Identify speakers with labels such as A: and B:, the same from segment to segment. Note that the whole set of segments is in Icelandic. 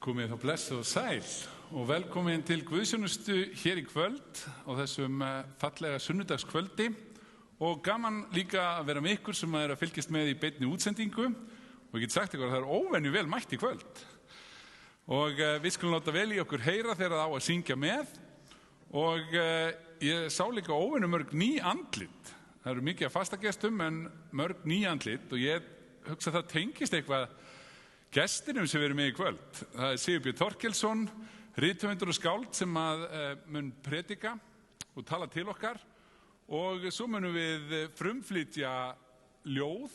A: Komið þá blessuð og sæl og velkomin til guðsþjónustu hér í kvöld á þessum fallega sunnudagskvöldi og gaman líka að vera með ykkur sem að fylgjast með í beinni útsendingu og ég get sagt ykkur að það óvenju vel mætt í kvöld og við skulum láta vel í okkur heyra þegar það á að syngja með og ég sá líka óvenju mörg ný andlit. Það eru mikið af fastagestum en mörg ný andlit og ég hugsa að það tengist eitthvað gestinum sem við erum með í kvöld. Það Sigurbjörn Þorkelsson, rithöfundur og skáld sem að mun predika og tala til okkar og svo munum við frumflytja ljóð,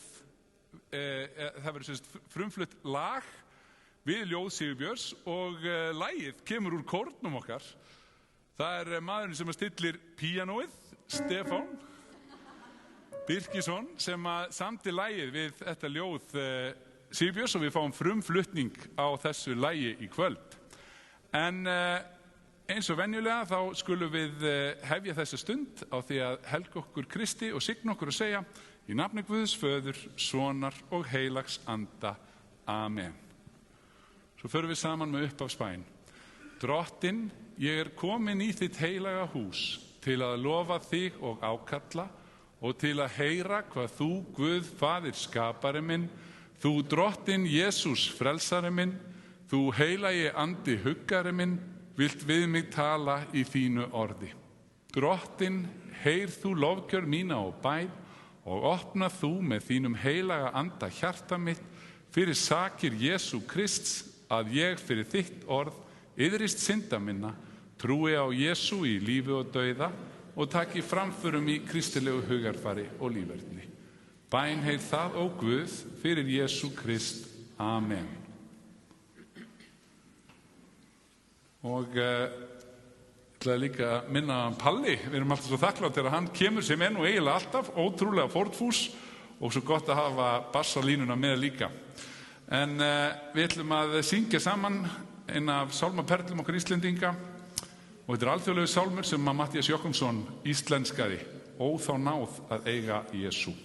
A: það verður frumflutt lag við ljóð Sigurbjörns og lagið kemur úr kórnum okkar. Það maðurinn sem að stillir píanóið, Stefán Birkisson, sem að samdi lagið við þetta ljóð Sigurbjörns og við fáum frumflutning á þessu lagi í kvöld. En eins og venjulega þá skulum við hefja þessa stund á því að helga okkur Kristi og signa okkur og segja í nafni Guðs Föður, Sonar og Heilags Anda. Amen. Svo förum við saman með uppáhaldsbæn. Drottinn, ég komin í þitt heilaga hús til að lofa þig og ákalla og til að heyra hvað þú, Guð, Faðir skapari minn, þú drottinn Jesús frelsari minn, þú heilagi andi huggari minn, vilt við mig tala í þínu orði. Drottinn, heyr þú lofgjör mína og bæn og opna þú með þínum heilaga anda hjarta mitt fyrir sakir Jesú Krists að ég fyrir þitt orð iðrist synda minna, trúi á Jesú í lífi og dauða og taki framförum í kristilegu hugarfari og lífverðni. Bæn heyr það, ó Guð, fyrir Jesú Krist. Amen. Og ég ætlaði líka að minna Palli, við erum alltaf svo þakklátt þegar hann kemur sem nú eiginlega alltaf, ótrúlega fórnfús og svo gott að hafa bassalínuna með líka. En við ætlum að syngja saman einn af sálmaperlum okkar Íslendinga og þetta alþjóðlegu sálmur sem að Matthías Jochumsson íslenskaði, Ó þá náð að eiga Jesú.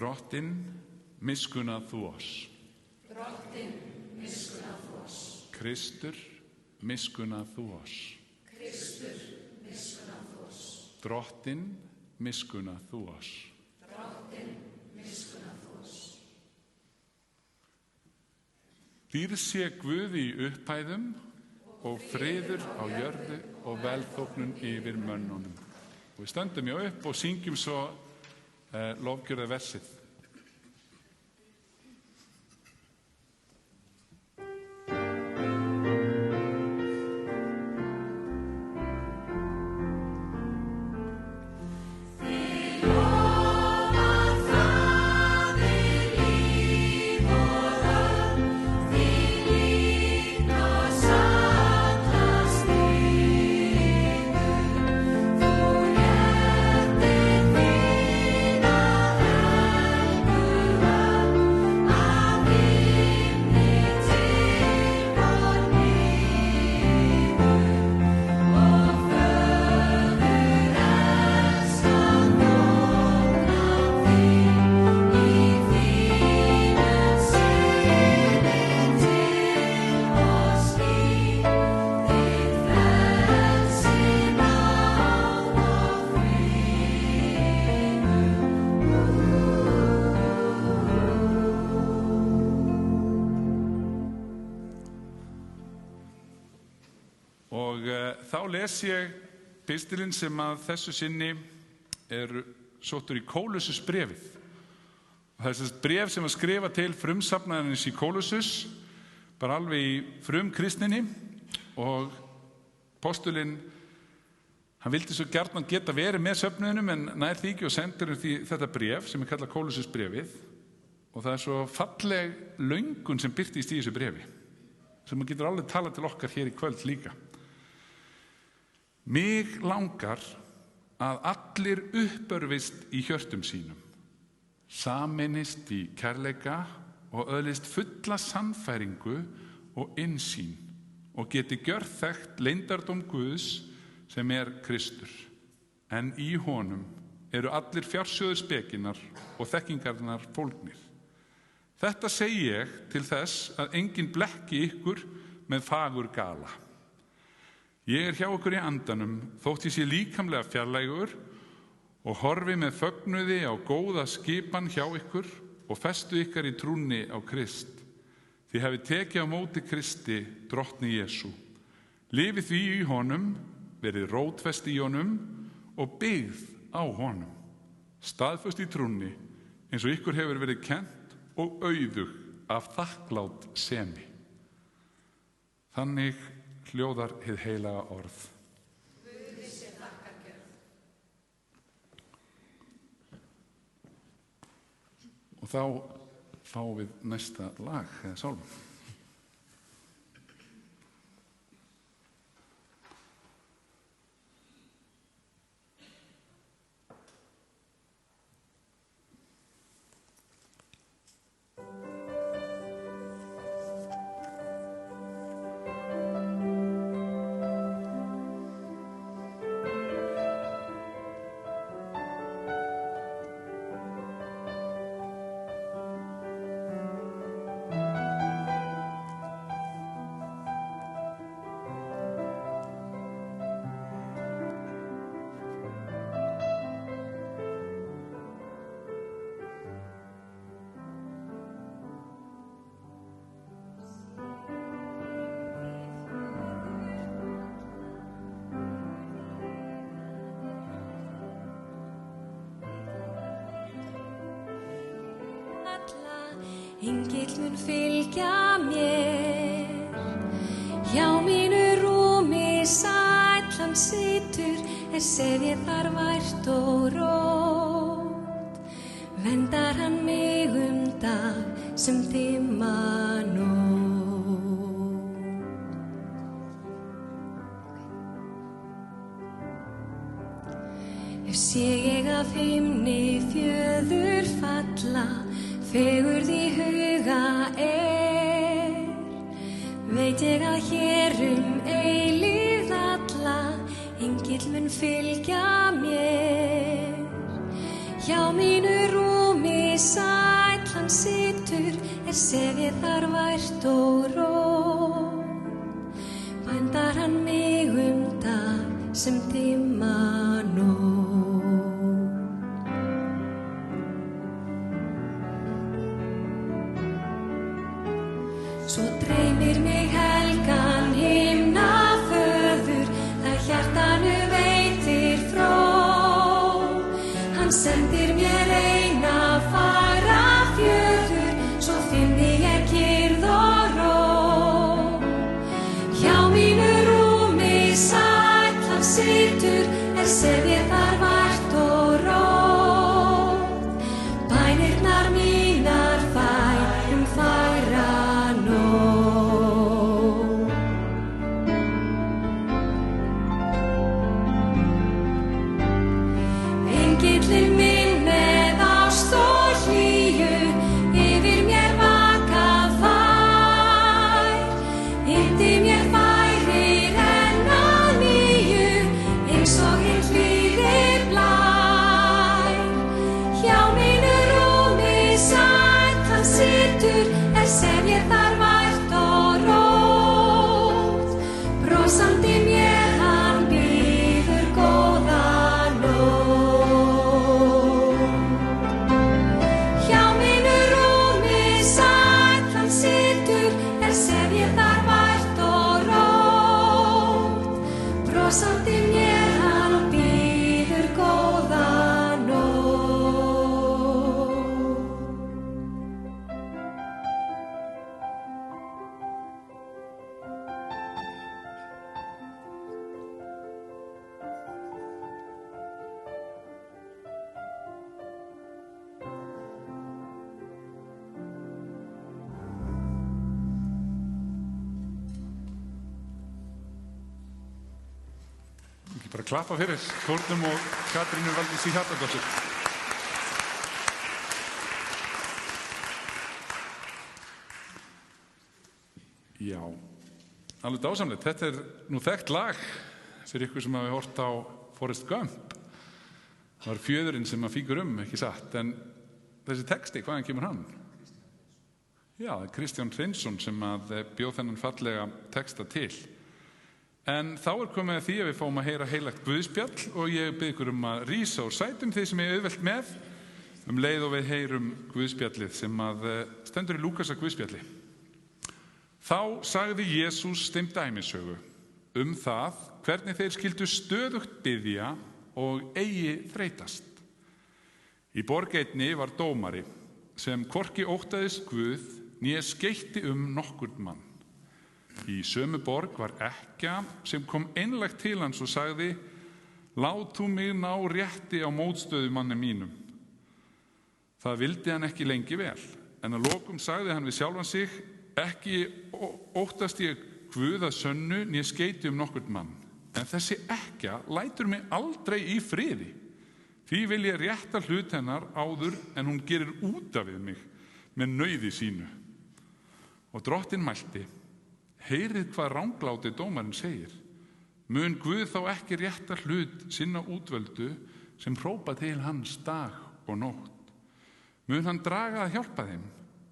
A: Drottinn, miskunna þú oss.
B: Drottinn, miskunna þú oss.
A: Kristur, miskunna þú oss.
B: Kristur, miskunna þú oss.
A: Drottinn, miskunna þú oss.
B: Drottinn, miskunna þú oss.
A: Dýrð sé Guði í upphæðum og friður á jörðu og velþóknun yfir mönnunum. Og við stöndum upp og syngjum svo lofgjörða versið. Þá les ég pistilinn sem að þessu sinni sóttur í Kólossusbréfið. Þessi bréf sem að skrifa til frumsafnaðarins í Kólossus, bara alveg í frumkristninni, og postulinn, hann vildi svo gjarnan geta verið með söfnuðinum en nær því ekki og sendur því þetta bréf sem kallað Kólossusbréfið, og það svo falleg löngun sem birtist í þessu bréfi, sem maður getur alveg talað til okkar hér í kvöld líka. Mig langar að allir uppörvist í hjörtum sínum, sameinist í kærleika og öðlist fulla sannfæringu og innsýn og geti gjörþekkt leyndardóm Guðs sem Kristur. En í honum eru allir fjársjóðir spekinnar og þekkingarnar fólgnir. Þetta segi ég til þess að enginn blekki ykkur með fagur gala. Ég hjá ykkur í andanum, þótt ég sé líkamlega fjarlægur og horfi með fögnuði á góða skipan hjá ykkur og festu ykkar í trúnni á Krist. Þið hafið tekið á móti Kristi, drottni Jesú. Lifið því í honum, verið rótfest í honum og byggð á honum. Staðföst í trúnni, eins og ykkur hefur verið kennt og auðug af þakklát semi. Þannig hljóðar hið heilaga orð.
B: Guði sé þakkargjörð.
A: Og þá fáum við næsta lag, eða sálm.
C: Engill mun fylgja mér, hjá mínu rúmi sæll hann situr, sef ég þar vært og rótt. Verndar hann mig dag sem dimma nótt. Sé ég af himni fjöður falla, fegurð í huga veit ég að hér eilífð alla, engill mun fylgja mér, hjá mínu rúmi sæll hann situr, sefið þar vært og ró. Vændar hann mig dag sem dimma nótt. Svo dreymir mig helgan himna föður, það hjartanu veitir fró. Hann sendir mér eina fagra fjöður, svo finni ég kyrrð og ró. Hjá mínu rúmi sæll hann situr, sefið þar vært og rótt. Bænirnar mínar fær fagra nótt. Engillinn minn með ást og hlýju yfir mér vaka fær. Yndi mér færir enn að nýju, eins og hinn hlýði blær. Hjá mínu rúmi sæll hann situr, sefið þar vært og rótt. Brosandi mér hann býður góða nótt. Hjá mínu rúmi sæll hann situr, sefið þar vært og rótt. Brosandi mér hann býður góða nótt.
A: Ekki bara klappa fyrir Kórnum og Katrínu Valdísi Hjartardóttur. Já, alveg dásamlegt. Þetta er nú þekkt lag fyrir ykkur sem hafi hort á Forrest Gump. Það var fjöðurinn sem að fíkur ekki satt. En þessi texti, hvaðan kemur hann? Já, það er Kristján Hreinsson sem að bjó þennan fallega texta til. En þá er komið að því að við fáum að heyra heilagt guðspjall og ég bið ykkur að rísa úr sætum þeir sem ég auðvelt með leið og við heyrum guðspjallið sem að stendur í Lúkasar guðspjalli. Þá sagði Jesús þeim dæmisögu það hvernig þeir skyldu stöðugt biðja og eigi þreytast. Í borg einni var dómari sem hvorki óttaðist Guð né skeytti nokkurn mann. Í sömu borg var ekkja sem kom einlægt til hans og sagði: Lát þú mig ná rétti á mótstöðu manni mínum. Það vildi hann ekki lengi vel, en að lokum sagði hann við sjálfan sig: Ekki óttast ég Guð að sönnu né skeyti nokkurn mann, en þessi ekkja lætur mig aldrei í friði. Því vil ég rétta hlut hennar áður en hún gerir út af við mig með nauði sínu. Og drottinn mælti: Heyrið hvað rangláti dómarinn segir. Mun Guð þá ekki rétta hlut sinna útvöldu sem hrópa til hans dag og nótt? Mun hann draga að hjálpa þeim?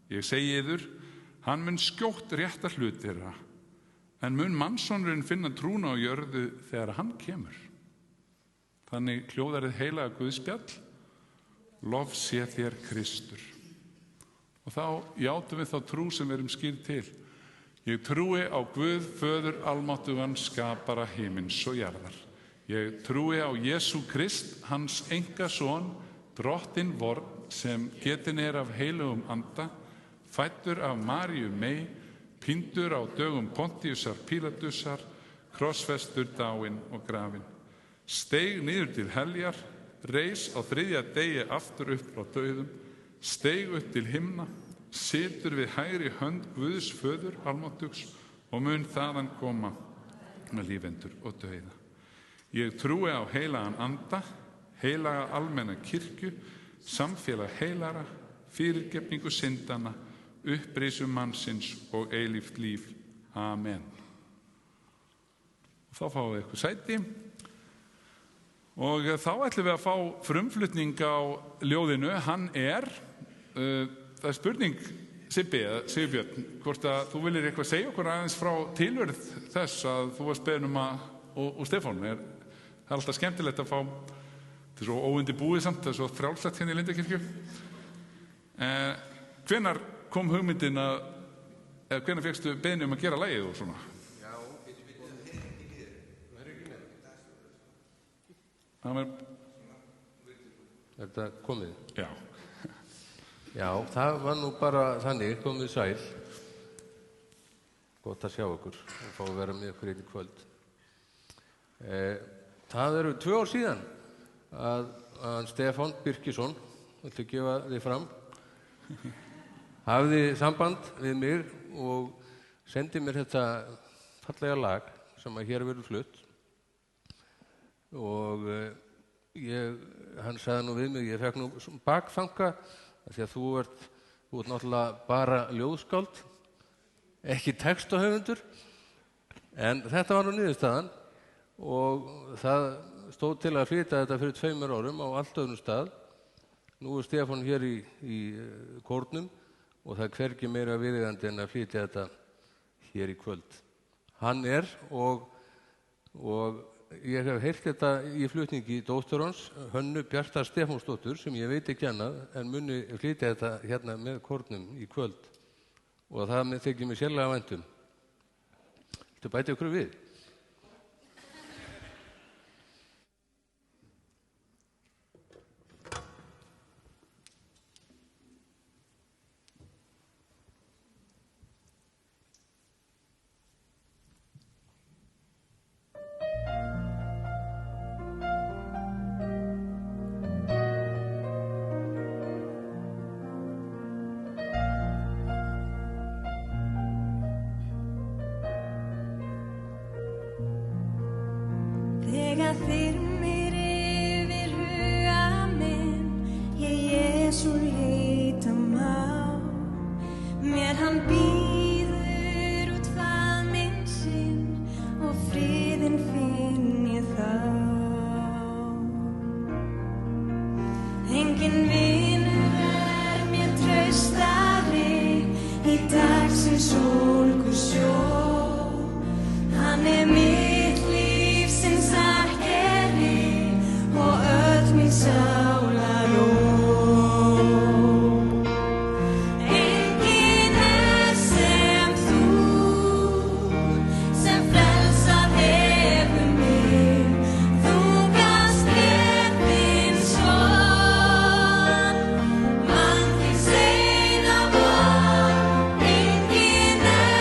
A: Ég segi yður, hann mun skjótt rétta hlut þeirra. En mun mannssonurinn finna trúna á jörðu þegar hann kemur? Þannig hljóðar hið heilaga guðspjall. Lof sé þér Kristur. Og þá játum við þá trú sem við erum skírð til. Ég trúi á Guð, föður almáttugan, skapara himins og jarðar. Ég trúi á Jesú Krist, hans einkason, drottinn vorn, sem getin af heilugum anda, fæddur af Maríu mey, píndur á dögum Pontíusar Pílatusar, krossfestur, dáinn og grafinn. Steig niður til heljar, reis á þriðja degi aftur upp frá dauðum, steig upp til himna, situr við hægri hönd Guðs föður almáttugs og mun þaðan koma með lífendur og dauða. Ég trúi á heilagan anda, heilaga almenna kirkju, samfélag heilara, fyrirgefningu syndana, upprisum mannsins og eilíft líf. Amen. Og þá fáum við eitthvað sæti og þá ætlum við að fá frumflutning á ljóðinu. Hann það er spurning, Sibbi eða Sigurbjörn, hvort að þú viljir eitthvað segja okkur aðeins frá tilverð þess að þú varst beðin og Stefán. Það er alltaf skemmtilegt að fá, þetta er svo óundirbúið samt, það er svo frjálsagt hérna í Lindakirkju. Hvenær kom hugmyndin eða hvenær fékkstu beðin að gera lagið og svona?
D: Já, er þetta komið?
A: Já.
D: Já, það var nú bara þannig, komið sæl. Gott að sjá ykkur og fá að vera með ykkur í kvöld. Það eru 2 ár síðan að Stefán Birkisson, viltu gefa þig fram, hafði samband við mig og sendi mér þetta fallega lag sem að hér verður flutt. Og hann sagði nú við mig, ég fekk nú bakfanga, því að þú ert náttúrulega bara ljóðskáld, ekki textahöfundur, en þetta var nú niðurstaðan og það stóð til að flytja þetta fyrir 2 árum á allt öðrum stað. Nú er Stefán hér í kórnum og það er hvergi meira viðeigandi en að flytja þetta hér í kvöld. Hann er og ég hef heyrt þetta í flutningi dóttur hans, Hönnu Bjartar Stefánsdóttur, sem ég veit ekki annað en muni flytja þetta hérna með kórnum í kvöld og það þykir mér sérlega vænt um. Viltu bæta ykkur við?
C: Þegar þyrmir yfir huga minn, Jesú leita má. Mér hann býður út faðminn sinn og friðinn finn ég þá. Enginn vinur er mér traustari í dagsins ólgu sjó. Hann er mitt lífsins akkeri og öll mín sálarró. Enginn er sem þú, sem frelsað hefur mig. Þú gafst mér þinn son, mann þíns eina von. Enginn er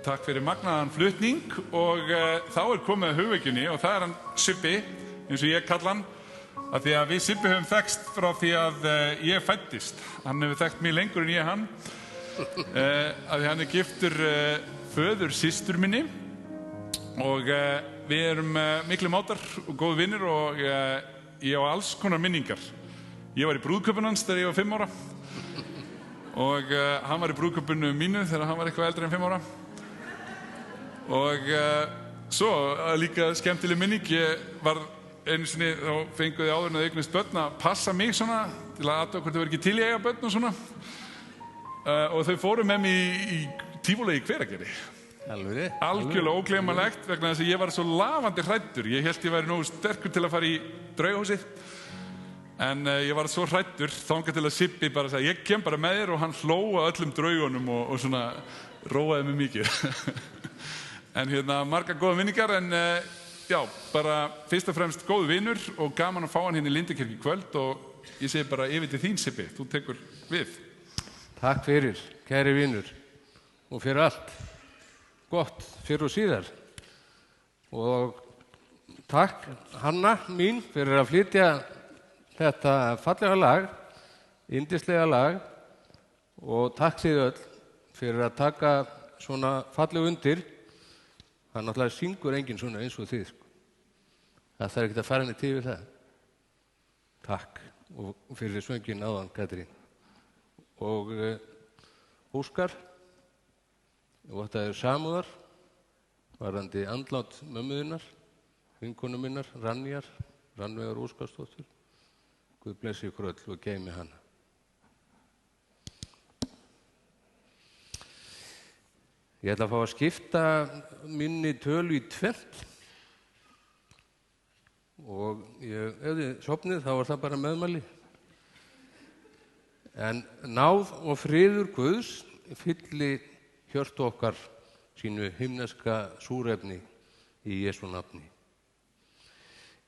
A: takk fyrir magnaðan flutning og þá komið að hugvekjunni og það hann Sibbi, eins og ég kalla hann, af því að við Sibbi höfum þekkst frá því að ég fæddist. Hann hefur þekkt mig lengur en ég hann, af því hann giftur föður systur minni og við erum miklu mátar og góðu vinnir og ég á alls konar minningar. Ég var í brúðkaupinu hans þegar ég var 5 ára og hann var í brúðkaupinu mínu þegar hann var eitthvað eldri en 5 ára og svo líka skemmtileg minning. Ég var einu sinni, þá fenguði áður en að eignast börn að passa mig svona til að athuga hvort þau verið ekki til í eiga börn og svona og þau fóru með mig í Tívolí í Hveragerði. Algjörlega ógleymanlegt vegna þess að ég var svo lafandi hræddur. Ég hélt ég væri nógu sterkur til að fara í draugahúsið en ég var svo hræddur þangað til að Sibbi bara sagði ég kem bara með þér og hann hló að öllum draugunum og svona róaði mig mikið. En margar góða minningar en já, bara fyrst og fremst góðu vinur og gaman að fá hann hérna í Lindakirkju í kvöld og ég segi bara yfir til þín Sibbi, þú tekur við.
D: Takk fyrir, kæri vinur og fyrir allt gott fyrir og síðar og takk Hanna mín fyrir að flytja þetta fallega lag, yndislega lag og takk þið öll fyrir að taka svona fallega undir. Það náttúrulega syngur enginn svona eins og þið sko. Það þarf ekki að fara henni til við það. Takk og fyrir söngin áðan Katrín og Óskar og þetta samúðar varðandi andlát mömmuðinnar, vinkonu minnar, Rannveigar Óskarsdóttur. Guð blessi ykkur öll og geymi hana. Ég ætla að fá að skipta minni tölu í 2 og ef þið sofnið þá var það bara meðmæli. En náð og friður Guðs fylli hjörtu okkar sínu himneska súrefni í Jesú nafni.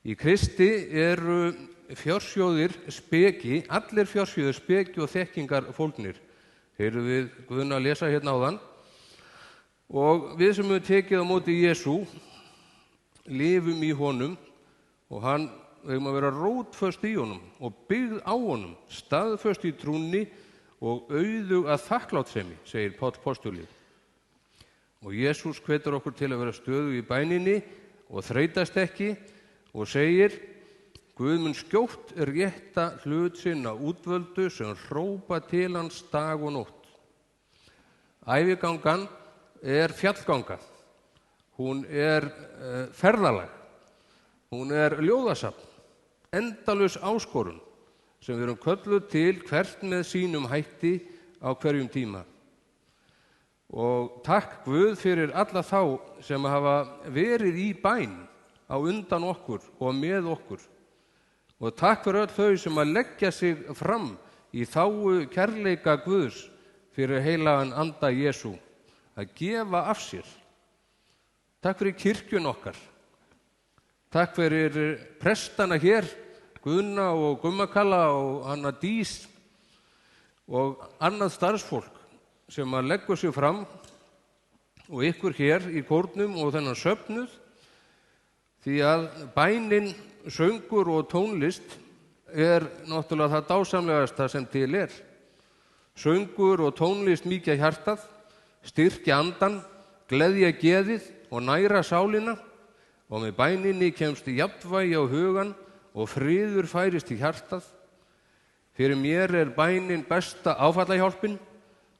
D: Í Kristi eru fjársjóðir speki, allir fjársjóðir speki og þekkingar fólgnir. Heyrðum við Guðna að lesa hérna áðan. Og við sem höfum tekið á móti Jesú lifum í honum og hann höfum að vera rótföst í honum og byggð á honum, staðföst í trúnni og auðug að þakklátsemi, segir Páll postuli. Og Jesús hvetur okkur til að vera stöðug í bæninni og þreytast ekki og segir Guð mun skjótt rétta hlut sinna útvöldu sem hrópa til hans dag og nótt. Ævigangan fjallganga, hún ferðalag, hún ljóðasafn, endalaus áskorun sem við erum kölluð til hvert með sínum hætti á hverjum tíma. Og takk Guð fyrir alla þá sem hafa verið í bæn á undan okkur og með okkur. Og takk fyrir öll þau sem að leggja sig fram í þágu kærleika Guðs fyrir heilagan anda Jesú, að gefa af sér. Takk fyrir kirkjun okkar. Takk fyrir prestana hér, Guðna og Gummakalla og Anna Dís og annað starfsfólk sem að leggur sig fram og ykkur hér í kórnum og þennan söfnuð því að bænin, söngur og tónlist náttúrulega það dásamlegasta sem til Söngur og tónlist mýkja hjartað, styrkja andan, gleðja geðið og næra sálina og með bæninni kemst jafnvægi á hugan og friður færist í hjartað. Fyrir mér bænin besta áfallahjálpin.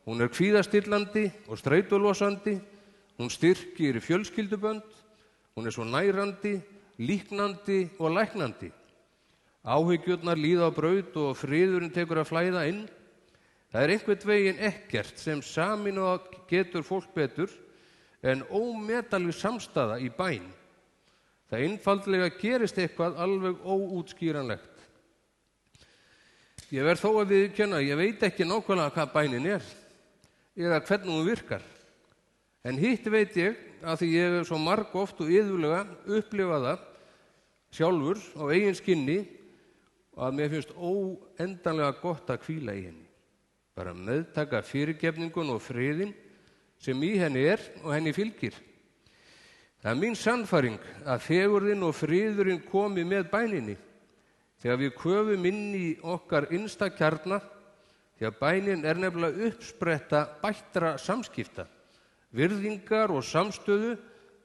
D: Hún kvíðastillandi og streitulosandi, hún styrkir fjölskyldubönd, hún svo nærandi, líknandi og læknandi. Áhyggjurnar líða á braut og friðurinn tekur að flæða inn. Það einhvern veginn ekkert sem sameinað getur fólk betur en ómetanleg samstaða í bæn. Það einfaldlega gerist eitthvað alveg óútskýranlegt. Ég verð þó að viðurkenna, ég veit ekki nákvæmlega hvað bænin eða hvernig hún virkar. En hitt veit ég að því ég svo margoft og iðulega upplifað það sjálfur á eigin skinni að mér finnst óendanlega gott að hvíla í henni. Bara meðtaka fyrirgefningun og friðinn sem í henni er og henni fylgir. Það er mín sannfæring að fegurðin og friðurinn komi með bæninni þegar við köfum inn í okkar innsta kjarna, því að bænin er nefnilega uppspretta bættra samskipta, virðingar og samstöðu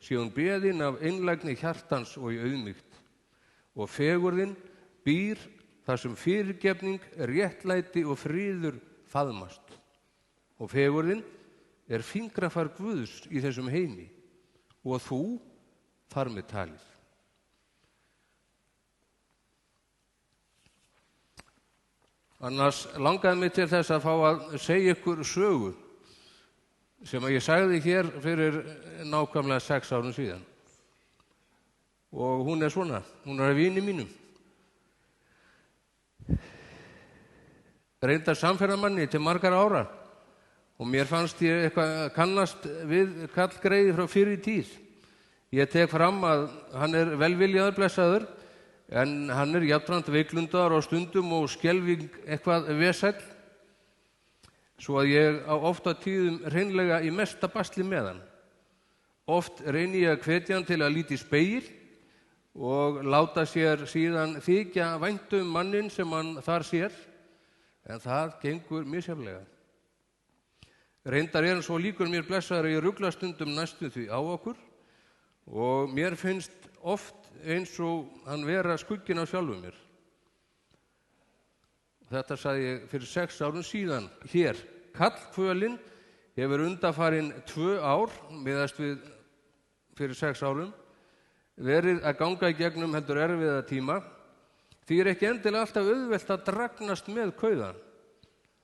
D: sé hún beðin af einlægni hjartans og í auðmýkt. Og fegurðin býr þar sem fyrirgefning, réttlæti og friður faðmast. Og fegurðin er fingrafar Guðs í þessum heimi og þú þar með talið. Annars langaði mig til þess að fá að segja ykkur sögu sem að ég sagði hér fyrir nákvæmlega 6 árum síðan. Og hún er svona, hún er af vini mínum. Reyndar samferðamanni til margar ára og mér fannst ég eitthvað kannast við kallgreiði frá fyrri tíð. Ég tek fram að hann er velviljaður blessaður, en hann er jafnframt veiklundar á stundum og skelfing eitthvað vesæll, svo að ég á ofta tíðum hreinlega í mesta basli með hann. Oft reyni ég að hvetja hann til að líta í spegil og láta sér síðan þykja vænt manninn sem hann þar sér, en það gengur misjafnlega. Reyndar er hann svo líkur mér blessaður að ég rugla stundum næstum því á okkur og mér finnst oft eins og hann vera skugginn á sjálfum mér. Þetta sagði ég fyrir 6 árum síðan hér. Kallkvölin hefur undanfarin 2 ár, miðast við fyrir 6 árum, verið að ganga í gegnum heldur erfiða tíma. Því er ekki endilega alltaf auðvelt að dragnast með kauðan.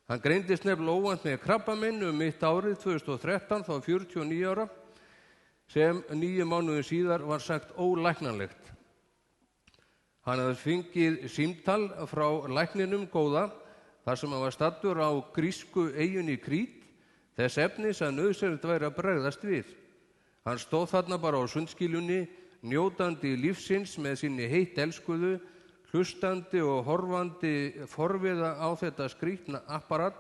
D: Hann greindist nefnilega óvænt með krabbamein mitt árið 2013, þá 49 ára, sem 9 mánuðum síðar var sagt ólæknanlegt. Hann hafði fengið símtal frá lækninum góða, þar sem hann var staddur á grísku eyjunni Krít, þess efnis að nauðsynlegt væri að bregðast við. Hann stóð þarna bara á sundskýlunni, njótandi lífsins með sinni heitt elskuðu, hlustandi og horfandi forviða á þetta skrýtna apparat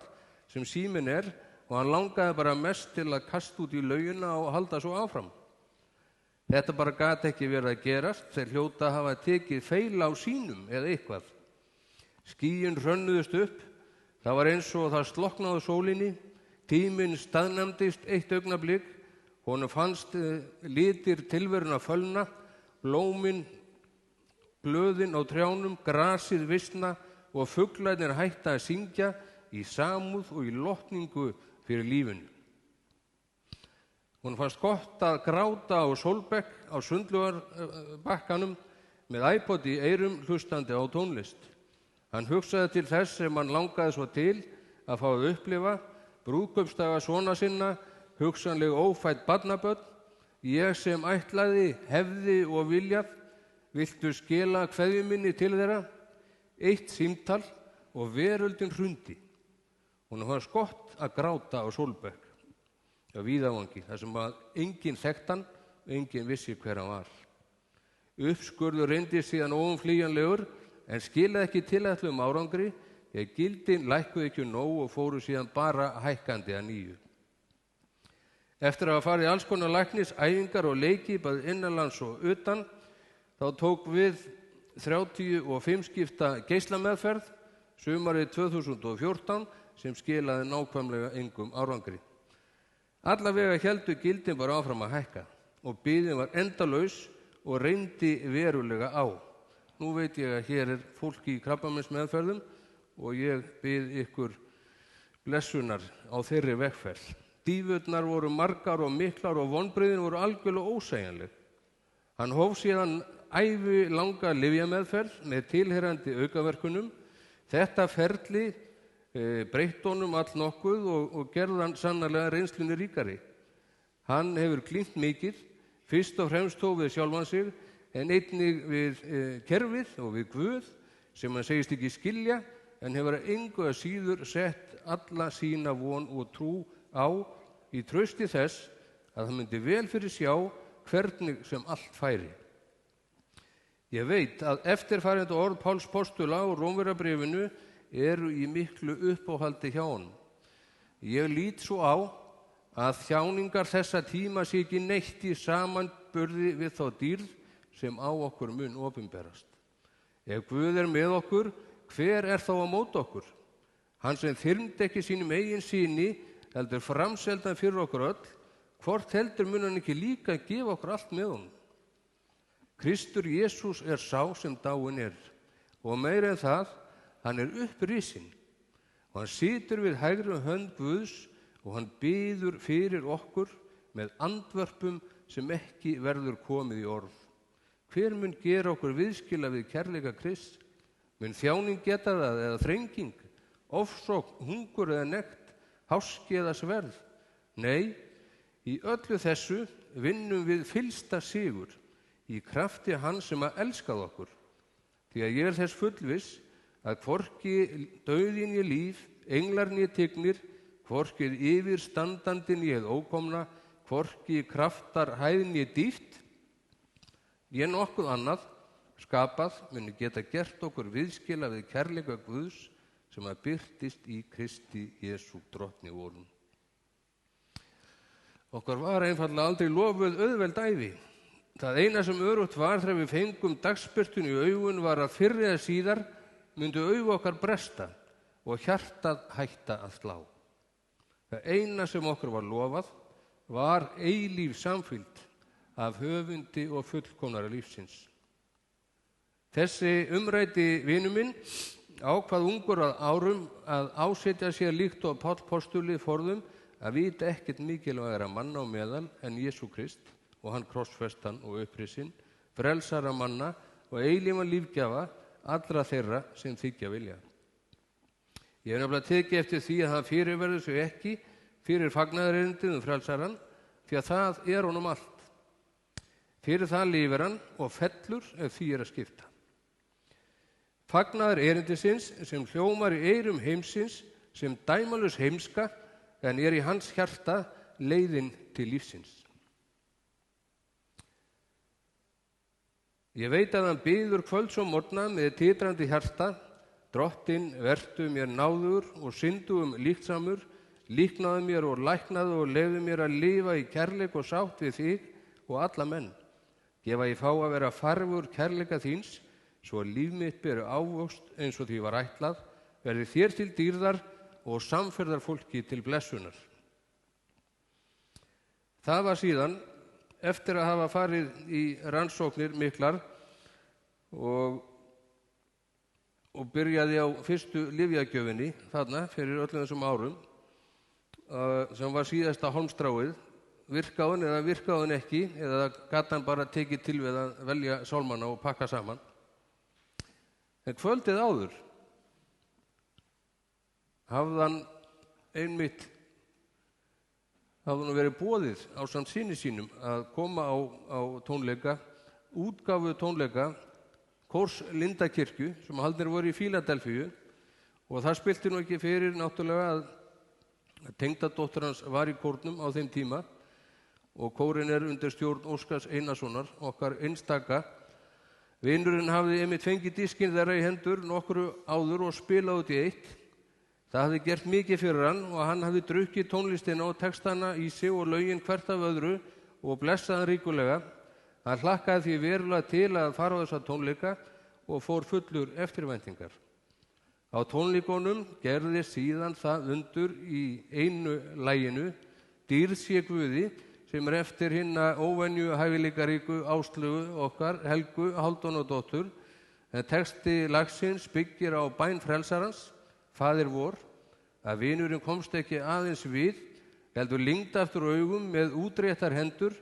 D: sem síminn er, og hann langaði bara mest til að kasta út í laugina og halda svo áfram. Þetta bara gat ekki verið að gerast, þeir hljóta að hafa tekið feil á sínum eða eitthvað. Skýin hrönnuðust upp, það var eins og það slokknaði sólinni, tíminn staðnæmdist eitt augnablik, honum fannst litir tilveruna fölna, blómin, blöðin á trjánum, grasið visna og fuglarnir hætta að syngja í samúð og í lotningu fyrir lífinu. Hún fannst gott að gráta á Sólbekk á Sundlugarbakkanum með iPod í eyrum hlustandi á tónlist. Hann hugsaði til þess sem hann langaði svo til að fá að upplifa, brúðkaupsdaga sona sinna, hugsanleg ófædd barnabörn, ég sem ætlaði, hefði og viljað, viltu skila kveðju minni til þeirra? Eitt símtal og veröldin hrundi. Hún fannst gott að gráta á Sólbekk, á Víðavangi, þar sem að enginn þekkti hann, enginn vissi hver hann var. Uppskurður reyndist síðan óumflýjanlegur, en skilaði ekki tilætluðum árangri, því að gildin lækkuðu ekki nóg og fóru síðan bara hækkandi að nýju. Eftir að hafa farið alls konar læknis, æfingar og leiki, bæði innanlands og utan, þá tók við 35 skipta geislameðferð sumarið 2014 sem skilaði nákvæmlega engum árangri. Allavega héldu gildin bara áfram að hækka og biðin var endalaus og reyndi verulega á. Nú veit ég að hér er fólk í krabbameinsmeðferðum og ég bið ykkur blessunar á þeirri vegferð. Dýfurnar voru margar og miklar og vonbrigðin voru algjörlega ósegjanleg. Hann hóf síðan ævi langa lyfjameðferð með tilheyrandi aukaverkunum. Þetta ferli breytt honum allnokkuð og gerði hann sannarlega reynslunni ríkari. Hann hefur klínt mikið, fyrst og fremst þó við sjálfan sig, en einnig við kerfið og við Guð, sem hann segist ekki skilja, en hefur engu að síður sett alla sína von og trú á í trausti þess að það myndi vel fyrir sjá hvernig sem allt færi. Ég veit að eftirfarandi orð Páls postula og Rómverjabréfinu eru í miklu uppáhaldi hjá honum. Ég lít svo á að þjáningar þessa tíma sé ekki neitt í samanburði við þá dýrð sem á okkur mun opinberast. Ef Guð er með okkur, hver er þá á móti okkur? Hann sem þyrmdi ekki sínum eigin syni, heldur framseldan fyrir okkur öll, hvort heldur mun hann ekki líka gefa okkur allt með honum? Kristur Jesús er sá sem dáinn er, og meira en það, hann er upprisinn, og hann situr við hægri hönd Guðs og hann biður fyrir okkur með andvörpum sem ekki verður komið í orð. Hver mun gera okkur viðskila við kærleika Krists? Mun þjáning geta það eða þrenging, ofsókn, hungur eða nekt, háski eða sverð? Nei, í öllu þessu vinnum við fyllsta sigur í krafti hans sem að elskað okkur. Því að ég er þess fullviss að hvorki dauðin í líf, englar né tignir, hvorki yfirstandandi né ókomna, hvorki kraftar hæð né dýpt, né nokkuð annað skapað muni geta gert okkur viðskila við kærleika Guðs sem að birtist í Kristi Jesú drottni vorum. Okkur var einfaldlega aldrei lofuð auðveld ævi. Það eina sem örugt var þegar við fengum dagsbirtun í augun var að fyrr eða síðar myndu augu okkar bresta og hjartað hætta að slá. Það eina sem okkur var lofað var eilíf samfylgd af höfundi og fullkomnara lífsins. Þessi umræddi vinur minn ákvað ungur að árum að ásetja sér líkt og Páll postuli forðum að vita ekkert mikilvægara manna á meðal en Jesú Krist og hann krossfestan og upprisinn, frelsara manna og eilífan lífgjafa allra þeirra sem þiggja vilja. Ég hef nefnilega tekið eftir því að hann fyrirverður sig ekki fyrir fagnaðarerindið frelsaran, því að það er honum allt. Fyrir það lifir hann og fellur ef því er að skipta. Fagnaður erindisins sem hljómar í eyrum heimsins sem dæmalus heimska en er í hans hjarta leiðin til lífsins. Ég veit að hann biður kvölds og morgna með titrandi hjarta: Drottinn, vertu mér náður og syndugum líktsamur, líknaðu mér og læknaðu og leyfðu mér að lifa í kærleik og sátt við þig og alla menn. Gefa ég fá að vera farfur kærleika þíns, svo líf mitt beri ávöxt eins og því var ætlað, verði þér til dýrðar og samferðarfólki til blessunar. Það var síðan, eftir að hafa farið í rannsóknir miklar og byrjaði á fyrstu lyfjagjöfinni þarna fyrir öllum þessum árum, sem var síðasta hálmstráið, virkaði hún eða virkaði hún ekki, eða gat hann bara tekið til við að velja sálmana og pakka saman. En kvöldið áður hafði hann einmitt verið boðið ásamt syni sínum að koma á tónleika, útgáfu tónleika kórs Lindakirkju sem haldnir voru í Fíladelfíu, og það spilti nú ekki fyrir náttúrulega að tengdadóttir hans var í kórnum á þeim tíma, og kórinn er undir stjórn Óskars Einarssonar, okkar einstaka. Vinurinn hafði einmitt fengið diskinn þeirra í hendur nokkru áður og spilað út í eitt. Það hafði gert mikið fyrir hann og hann hafði drukkið tónlistina og textana í sig og lögin hvert af öðru og blessað hann ríkulega. Hann hlakkaði því verulega til að fara á þessa tónleika og fór fullur eftirvæntingar. Á tónleikunum gerði síðan það undur í einu laginu, Dýrð sé Guði, sem er eftir hinna óvenju hæfileikaríku Áslaugu okkar, Helgu Hálfdánadóttur, en texti lagsins byggir á bæn frelsarans, Faðir vor, að vinurinn komst ekki aðeins við, heldur lygndi aftur augum með útréttar hendur,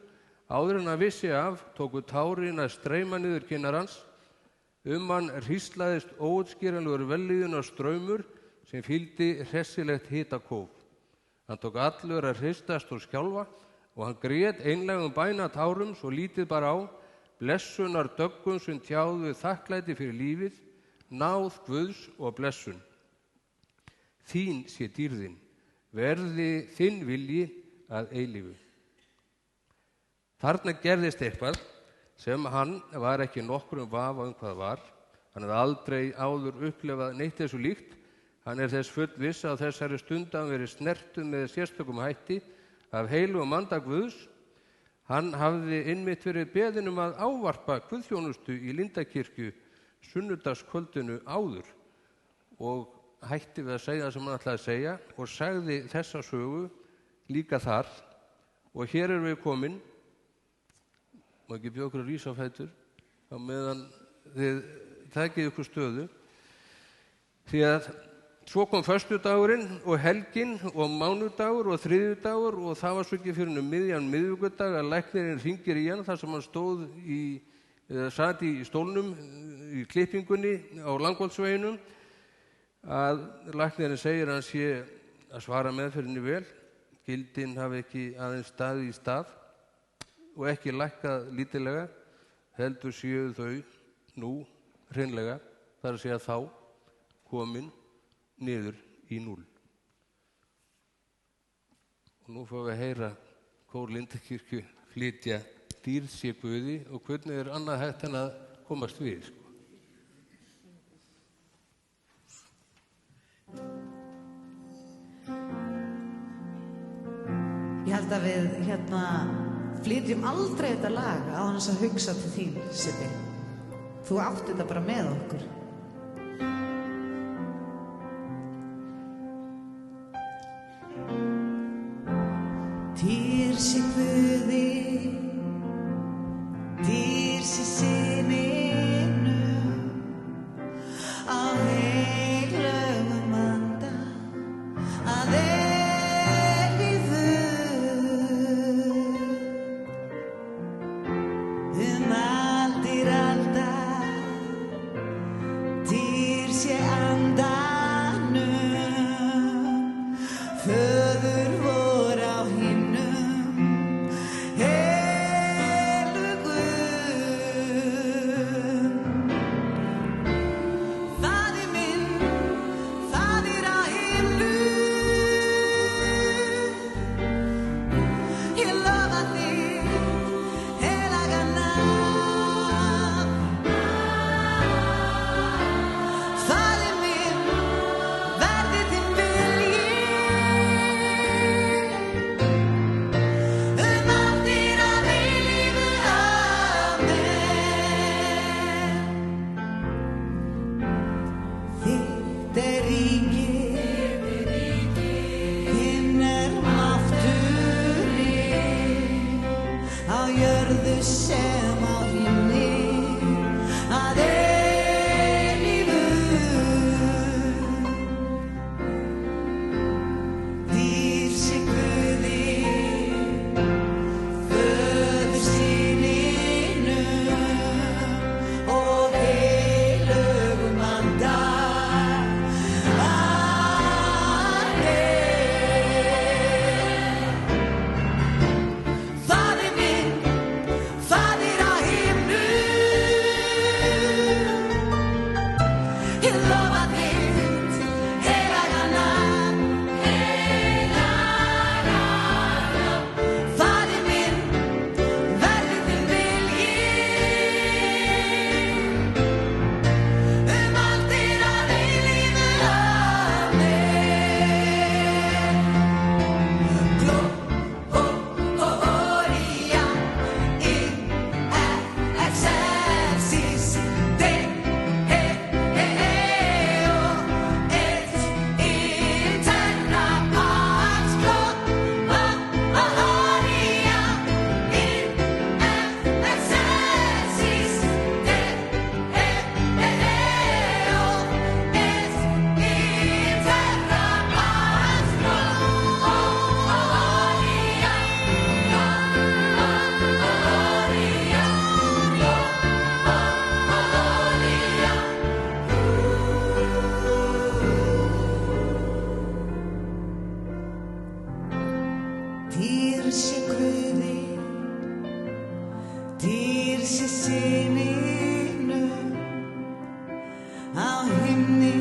D: áður en að vissi af, tóku tárin að streyma niður kinnar hans, hann hríslaðist óútskýranlegur vellíðunar straumur sem fylgdi hressilegt hitakóf. Hann tók allur að hristast og skjálfa, og hann grét einlægum bænatárum svo lítið bara á, blessunar döggum sem tjáðu þakklæti fyrir lífið, náð Guðs og blessun. Þín sé dýrðin, verði þinn vilji að eilífu. Þarna gerðist eitthvað sem hann var ekki nokkrum vafa hvað var. Hann hefði aldrei áður upplifað neitt þessu líkt. Hann er þess fullviss að þessari stund að hann verið snertur með sérstökum hætti af heilugum anda Guðs. Hann hafði einmitt verið beðinn að ávarpa guðþjónustu í Lindakirkju sunnudagskvöldinu áður og hætti við að segja það sem hann ætlaði að segja og sagði þessa sögu líka þar. Og hér erum við komin, má ekki bjóða okkur að rísa á fætur á meðan þið takið ykkur stöðu, því að svo kom föstudagurinn og helgin og mánudagur og þriðjudagur og það var svo ekki fyrir miðjan miðvikudag að læknirinn hringir í hann þar sem hann sat í stólnum í klippingunni á Langholtsveginum, að læknirinn segir að hann sé að svara meðferðinni vel, gildin hafi ekki aðeins staðið í stað og ekki lækkað lítillega, heldur séu þau nú hreinlega, þar að segja þá komin niður í 0. Og nú fáum við að heyra kór Lindakirkju flytja Dýrð sé Guði og hvernig annað hægt en að komast við, sko.
E: Ég held að við flytjum aldrei þetta lag á þess að hugsa til þín, Sibbi. Þú átt þetta bara með okkur. Dýr sé Guði, dýr sé Syninu, á heilögum anda að eilífu. Aldir alda, dýr sé andanum, Föður vor á himnum, heilugum. Faðir minn, faðir á himnum, ég lofa þig, heilaga nafn. Faðir minn, verði þinn vilji, aldir að eilífu. Amen. Þitt ríki, þinn mátturinn, á jörðu sem á himni, að eilífu. Dýr sé Guði, Föður Syninum og heilögum anda. Faðir minn, faðir á himnum, ég lofa þitt heilaga nafn. Faðir minn, verði þinn vilji, aldir að eilífu. Gloria in excelsis Deo et in terra pax. Gloria in excelsis Deo et in terra pax. Dýr sé Guði, dýr sé Syninum, á himni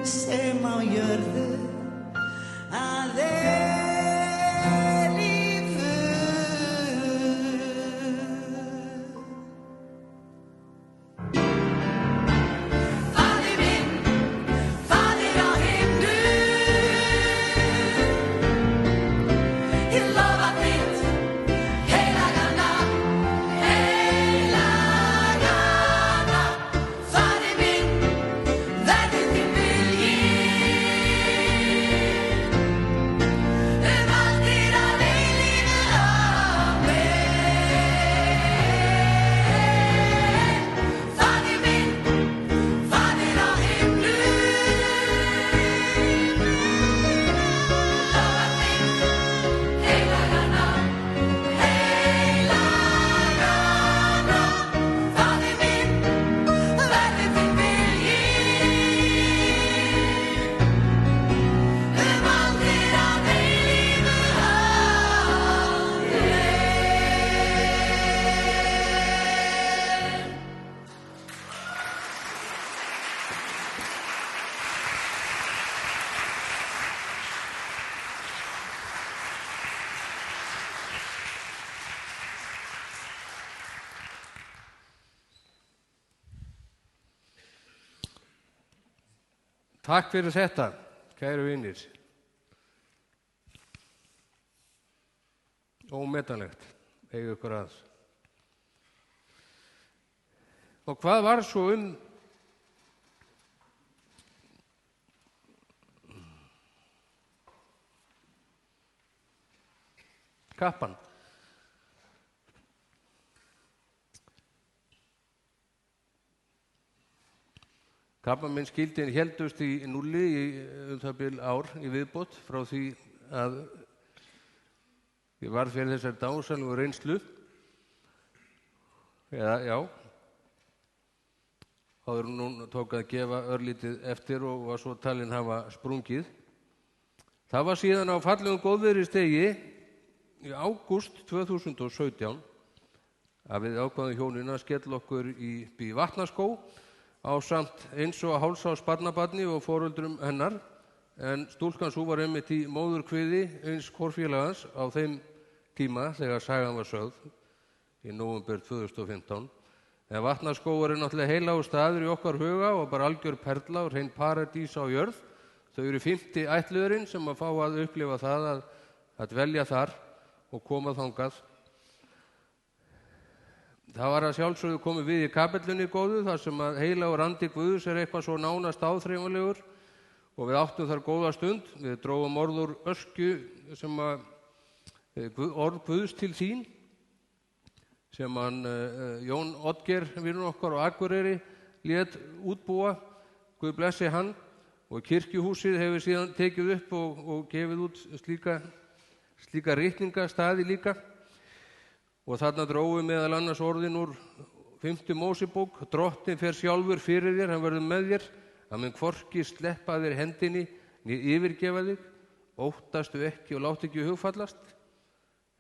E: sem á jörðu, að eilífu. Faðir minn, faðir á himnum, ég lofa
D: Takk fyrir þetta, kæru vinir. Ómetanlegt, eiga ykkur að. Og hvað var svo kappan? Krabbameinsskildin héldust í núlli í það bil ár í viðbót frá því að ég varð fyrir þessar dásamlegu reynslu. Já, áður nú tók að gefa örlítið eftir og var svo talinn hafa sprungið. Það var síðan á fallegum góðviðristegi í ágúst 2017 að við ákváðum hjónin að skella okkur í Vatnaskó ásamt eins og hálfs árs barnabarni og foreldrum hennar, en stúlkan sú var einmitt í móðurkviði eins kórfélagans á þeim tíma þegar sagan var sögð í nóvember 2015. En Vatnaskógur er náttúrulega heilagur staður í okkar huga og bara algjör perla og hrein paradís á jörð. Þau eru 50 ættliðurinn sem að fá að upplifa það að dvelja þar og koma þangað. Það var að sjálfsögðu komið við í kapellunni góðu þar sem að heilagur andi Guðs er eitthvað svo nánast áþreifanlegur og við áttum þar góða stund. Við drógum orð úr öskju sem að orð Guðs til þín sem hann Jón Oddgeir, vinur okkar á Akureyri, lét útbúa. Guð blessi hann, og kirkjuhúsið hefur síðan tekið upp og gefið út slíka ritningastaði líka. Og þarna drógu meðal annars orðin úr 5. Mósebók: Drottinn fer sjálfur fyrir þér, hann verður með þér, hann mun hvorki sleppa þér hendinni né yfirgefa þig, óttastu ekki og láttu ekki hugfallast.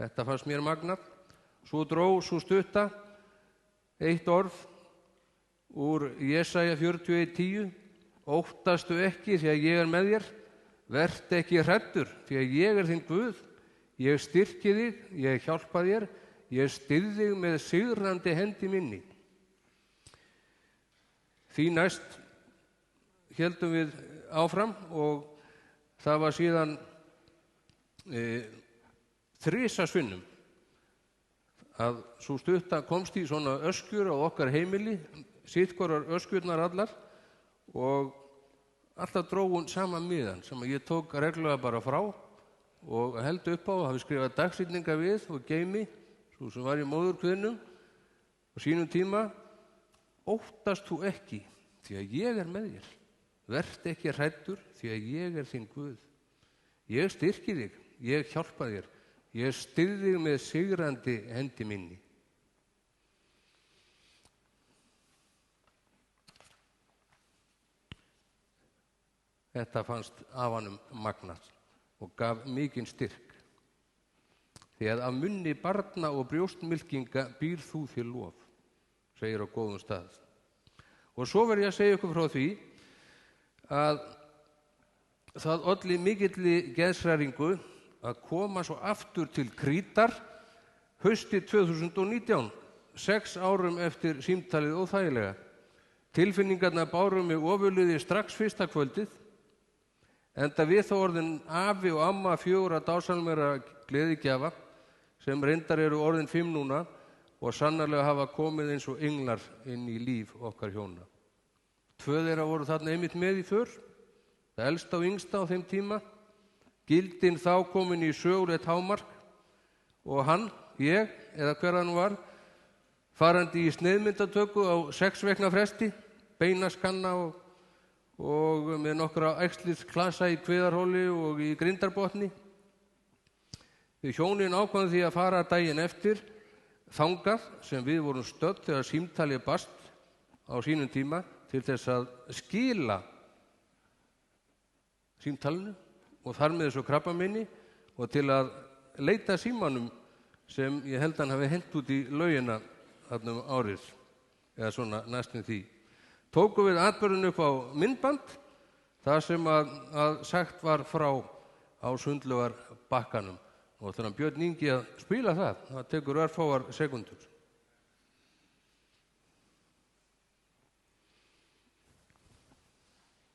D: Þetta fannst mér magnað. Svo dró sú stutta eitt orð úr Jesaja 41:10: Óttastu ekki því að ég er með þér, vertu ekki hræddur því að ég er þinn Guð, ég styrki þig, ég hjálpa þér, ég styð þig með sigrandi hendi minni. Því næst héldum við áfram og það var síðan þrisasinnum að sú stutta komst í svona öskjur á okkar heimili, sittkorar öskjurnar allar, og alltaf drógun sama miðan sem ég tók reglulega bara frá og held upp á og hafi skrifað dagsetninga við og geymi, svo sem var í móðurkviðnum á sínum tíma: Óttast þú ekki því að ég er með þér, vertu ekki hræddur því að ég er þinn Guð, ég styrki þig, ég hjálpa þér, ég styð þig með sigrandi hendi minni. Þetta fannst afanum magnað og gaf mikinn styrk. Því að af munni barna og brjóstmylkinga býr þú þér lof, segir á góðum stað. Og svo verð ég að segja ykkur frá því að það olli mikilli geðshræringu að koma svo aftur til Krítar haustið 2019, 6 árum eftir símtalið óþægilega. Tilfinningarnar báru mig ofurliði strax fyrsta kvöldið, enda við þó orðin afi og amma 4 dásamlegra gleðigjafa sem reyndar eru orðin 5 núna og sannarlega hafa komið eins og englar inn í líf okkar hjóna. 2 þeirra voru þarna einmitt með í för, það elsta og yngsta á þeim tíma, gildin þá komin í sögulegt hámark, og hann, ég, eða hver hann var, farandi í sneiðmyndatöku á 6 vekna fresti, beinaskanna og með nokkra æxlisklasa í Kviðarhóli og í Grindarbotni. Við hjónin ákváðum því að fara daginn eftir þangað sem við vorum stödd þegar símtalið barst á sínum tíma til þess að skila símtalinu og þar með þessu krabbameini og til að leita símanum sem ég held hann hafi hent út í laugina þarna árið eða svona næstum því. Tókum við atburðinn upp á myndband þar sem að sagt var frá á Sundlugarbakkanum. Og þannig Björn Ingi að spila það tekur örfáar sekundur.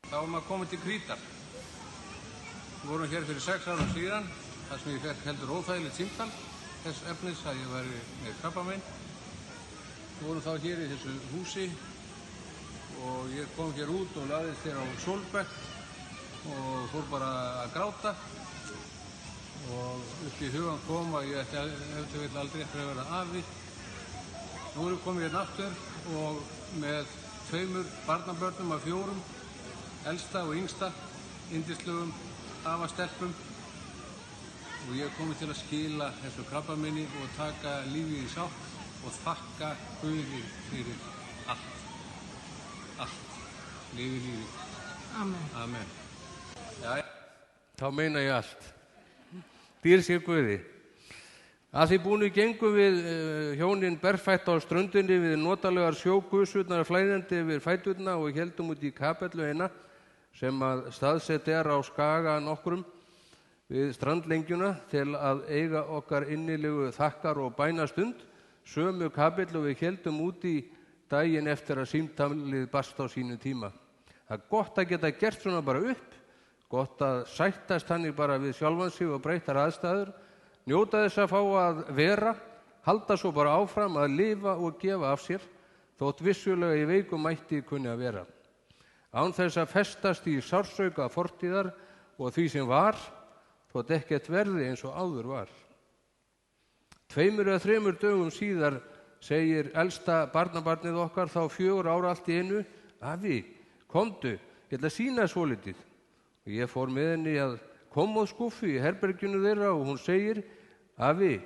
D: þá var maður komið til Krítar. Við vorum hér fyrir 6 árum síðan, þar sem ég fékk heldur óþægilegt símtal þess efnis að ég væri með krabbamein. Við vorum þá hér í þessu húsi og ég kom hér út og lagðist hér á sólbekk og fór bara að gráta og upp í hugan kom að ég ætti aldrei eftir að vera afi. Nú erum við komið hérna aftur og með 2 barnabörnum af 4, elsta og yngsta, yndislegum afastelpum, og ég er komið til að skila þessu krabbameini og taka lífið í sátt og þakka Guði fyrir allt. Lifi lífið. Amen. Já, þá meina ég allt. Dýr sé Guði. Að því búnu gengum við hjónin berfætt á ströndinni við notalegar sjógusurnar flæðandi yfir fæturna og héldum út í kapellu eina sem að staðsett á skaga nokkrum við strandlengjuna til að eiga okkar innilegu þakkar og bænastund, sömu kapellu við héldum út í daginn eftir að símtalið barst á sínu tíma. Það er gott að geta gert svona bara upp, gott að sættast þannig bara við sjálfan sig og breyttar aðstæður, njóta þess að fá að vera, halda svo bara áfram að lifa og gefa af sér, þótt vissulega í veikum mætti kunni að vera. Án þess að festast í sársauka fortíðar og því sem var, þótt ekkert verði eins og áður var. 2 eða 3 dögum síðar segir elsta barnabarnið okkar, þá 4 ára allt í einu: afi, komdu, ég ætla að sýna svolítið. Og ég fór með henni að kommóðskúffu í herberginu þeirra og hún segir: afi,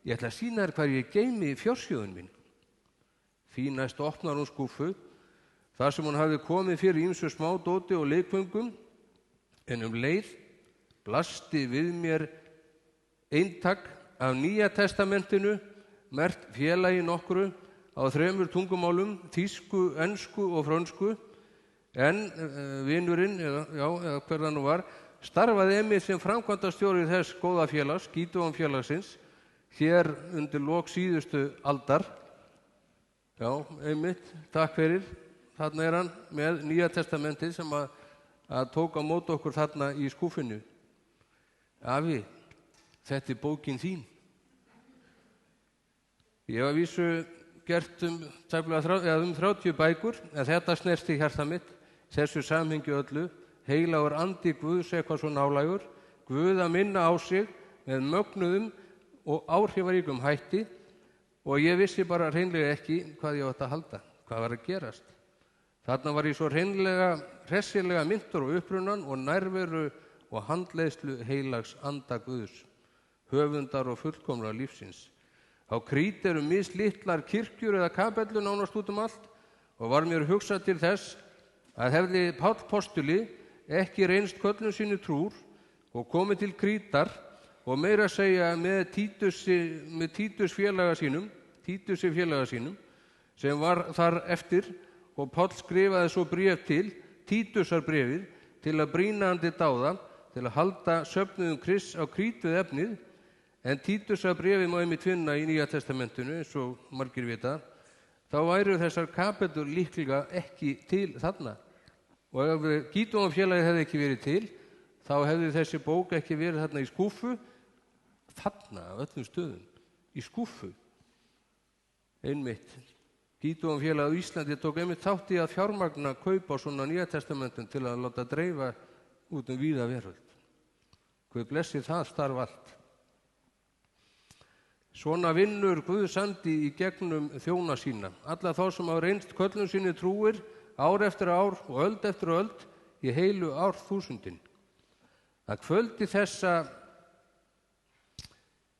D: ég ætla að sýna þér hvar ég geymi fjársjóðinn minn. Því næst opnar hún skúffu, þar sem hún hafði komið fyrir ýmsu smádóti og leikföngum, en leið blasti við mér eintak af Nýja testamentinu, merkt félagi nokkru á 3 tungumálum, þýsku, ensku og frönsku, en vinurinn, eða hver það nú var, starfaði einmitt sem framkvæmdastjóri þess góða félags, Gídeon félagsins, hér undir lok síðustu aldar. Já, einmitt, takk fyrir. Þarna er hann með Nýja testamentið sem að tók á móti okkur þarna í skúfinu. Afi, þetta er bókin þín. Ég var vísu gert um 30 bækur, en þetta snerti hjarta mitt, þessu samhengi öllu, heilagur andi Guðs eitthvað svo nálægur, Guð að minna á sig með mögnuðum og áhrifaríkum hætti, og ég vissi bara hreinlega ekki hvað ég átti að halda, hvað var að gerast. Þarna var ég svo hressilega minntur á upprunnan og nærveru og handleiðslu heilags anda Guðs, höfundar og fullkomra lífsins. Á Krít eru mislitlar kirkjur eða kapellur nánast út allt, og var mér hugsað til þess að hefði Páll postuli ekki reynst köllun sínu trúr og komið til Krítar og meira að segja með Títusi félaga sínum sem var þar eftir, og Páll skrifaði svo bréf til Títusarbréfið til að brýna hann til dáða, til að halda söfnuðum Krists á Krít við efnið, en Títusarbréfið má einmitt finna í Nýja testamentinu, eins og margir vita, þá væru þessar kapellur líklega ekki til þarna. Og ef Gídeon félagið hefði ekki verið til, þá hefði þessi bók ekki verið þarna í skúffu, þarna á öllum stöðum, í skúffu. Einmitt. Gídeon félagið á Íslandi tók einmitt þátt í að fjármagna kaup á svona Nýja testamentum til að láta dreifa út víða veröld. Guð blessi það starf allt. Svona vinnur Guðs andi í gegnum þjóna sína. Alla þá sem hafa reynst köllun sinni trúir, ár eftir ár og öld eftir öld, í heilu árþúsundin. Að kvöldi þessa,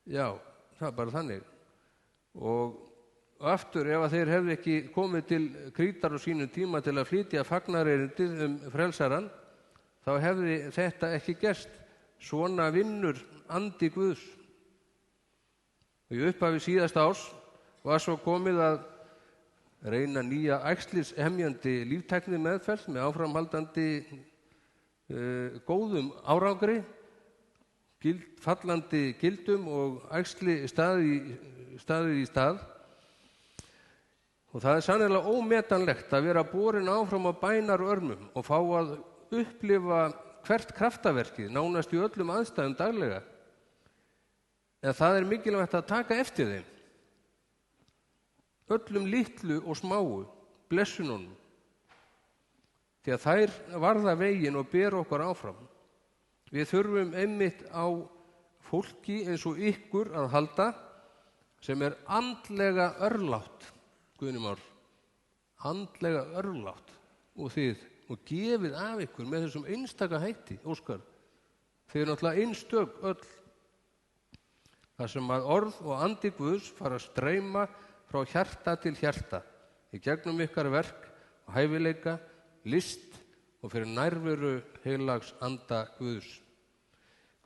D: já, það er bara þannig. Og aftur, ef að þeir hefði ekki komið til Krítar á sínum tíma til að flytja fagnarerindið frelsarann, þá hefði þetta ekki gerst. Svona vinnur andi Guðs. Í upphafi síðasta árs var svo komið að reyna nýja æxlishemjandi líftækni meðferð með áframhaldandi góðum árangri, fallandi gildum og æxli staðið í stað. Og það er sannlega ómetanlegt að vera borin áfram á bænarörmum og fá að upplifa hvert kraftaverkið nánast í öllum aðstæðum daglega. En það er mikilvægt að taka eftir þeim. Öllum litlu og smáu, blessununum. Því að þær varða veginn og bera okkur áfram. Við þurfum einmitt á fólki eins og ykkur að halda sem er andlega örlátt, Guðni Már, andlega örlátt og þið og gefið af ykkur með þessum einstaka hætti, Óskar. Þið er náttúrulega einstök öll. Það sem að orð og andi Guðs fara að streyma frá hjarta til hjarta í gegnum ykkar verk og hæfileika, list og fyrir nærveru heilags anda Guðs.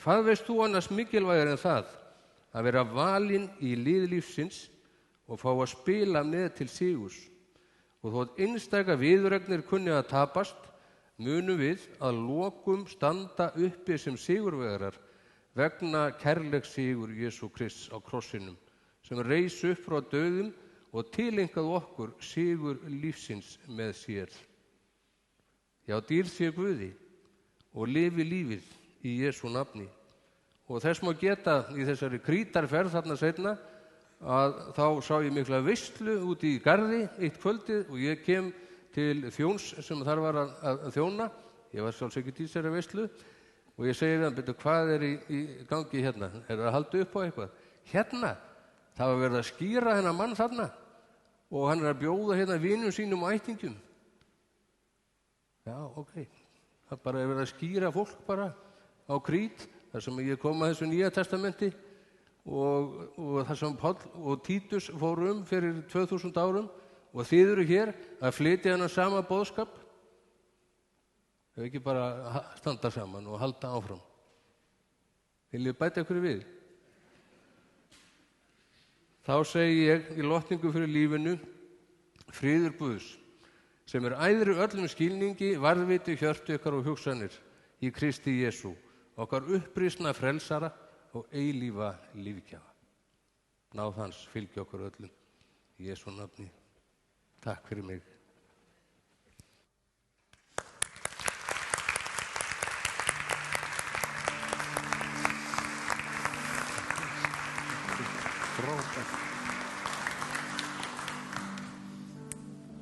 D: Hvað veist þú annars mikilvægir en það að vera valinn í lið lífsins og fá að spila með til sigurs? Og þótt einstaka viðuregnir kunni að tapast, munum við að lokum standa uppi sem sigurvegarar vegna kærleiks sigur Jesú Krists á krossinum, sem reis upp frá dauðum og tileinkaði okkur sigur lífsins með sér. Já, dýrð sé Guði og lifi lífið í Jesú nafni. Og þess má geta í þessari krítarferð þarna seinna að þá sá ég mikla veislu út í garði eitt kvöldið og ég kem til þjóns sem þar var að þjóna. Ég var sjálfs ekki í þessari veislu og ég segi við hann, betur, hvað er í gangi hérna? Er það að halda upp á eitthvað? Hérna, það var verið að skýra hennar mann þarna og hann er að bjóða hérna vinum sínum og ættingjum. Já, ok. Það bara er verið að skýra fólk bara á Krít, þar sem ég kom að þessu Nýja testamenti og þar sem Páll og Títus fóru fyrir 2000 árum og þið eru hér að flytja hennar sama boðskap. Ef ekki bara standa saman og halda áfram. Viljið bæta ykkur við? Þá segi ég í lotningu fyrir lífinu, friður Guðs, sem er æðri öllum skilningi, varðviti, hjörtu ykkar og hugsanir í Kristi Jesú, okkar upprisna frelsara og eilífa lífgjafa. Náð hans fylgi okkur öllum í Jesú nafni. Takk fyrir mig.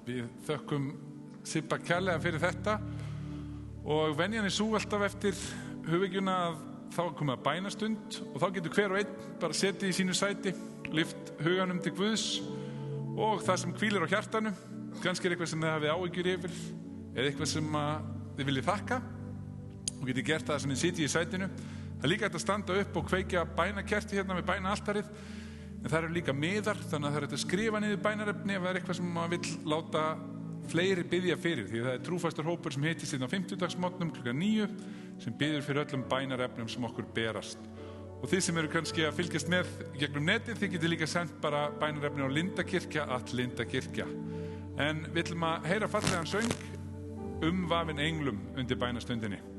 A: Við þökkum Sibba kærlega fyrir þetta og venjan er sú alltaf eftir hugvekjuna að þá er komið að bænastund og þá getur hver og einn bara setið í sínu sæti, lyft huganum til Guðs og það sem hvílir á hjartanu, kannski er eitthvað sem þið hafið áhyggjur yfir eða eitthvað sem þið viljið þakka og getið gert það sem þið sitjið í sætinu. Það er líka hægt að standa upp og kveikja bænakerti hérna með bænaaltarið. En það eru líka miðar, þannig að það er hægt að skrifa niður bænarefni ef það er eitthvað sem maður vill láta fleiri biðja fyrir, því það er trúfastur hópur sem hittist inn á 50-dagsmótnum kl. 9 sem biður fyrir öllum bænarefnum sem okkur berast. Og þið sem eru kannski að fylgjast með gegnum netið, þið getið líka sendt bara bænarefni á lindakirkja@lindakirkja. En við ætlum að heyra fallegan söng vafin englum undir bænastundinni.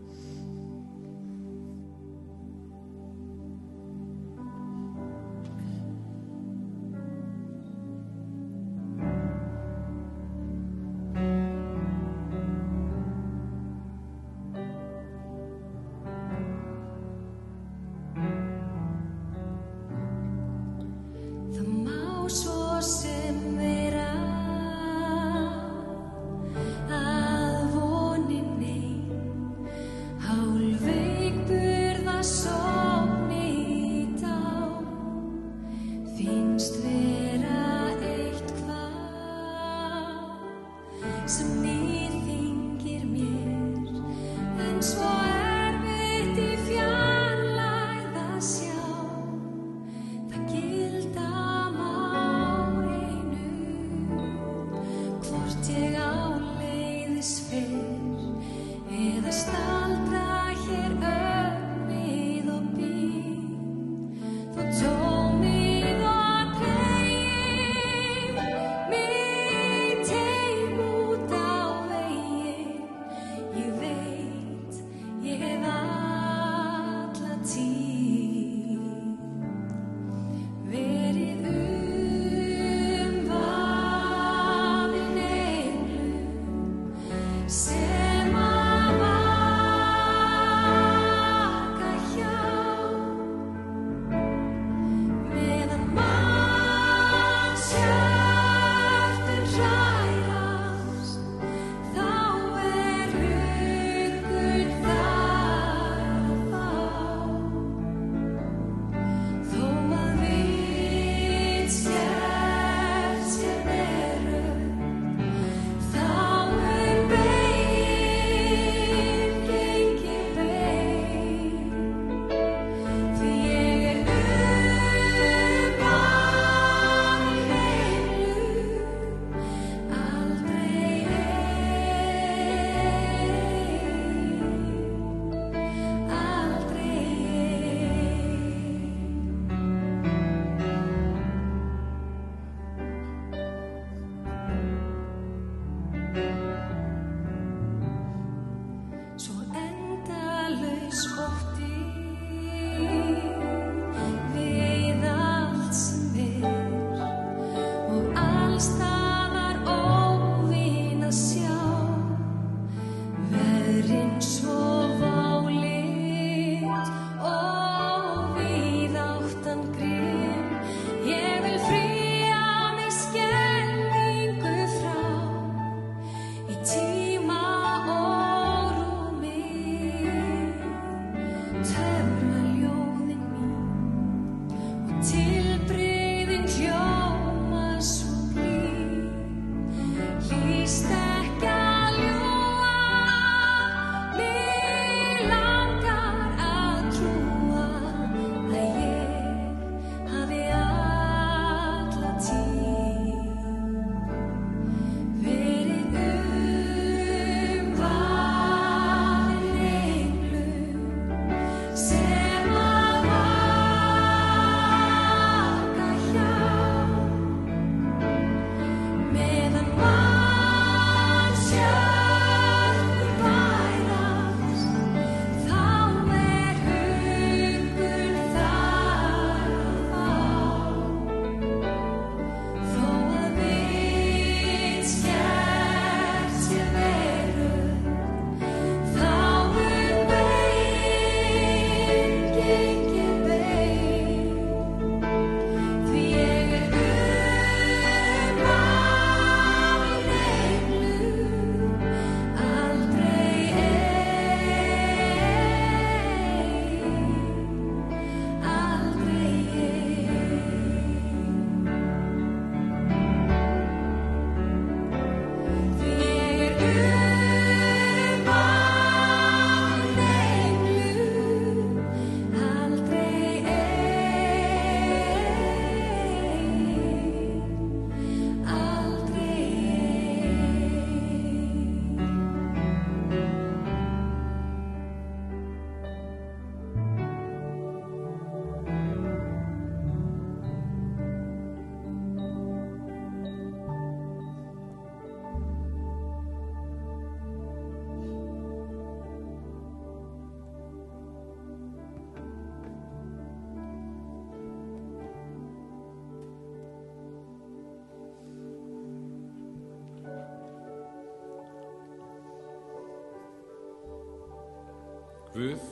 A: Guð,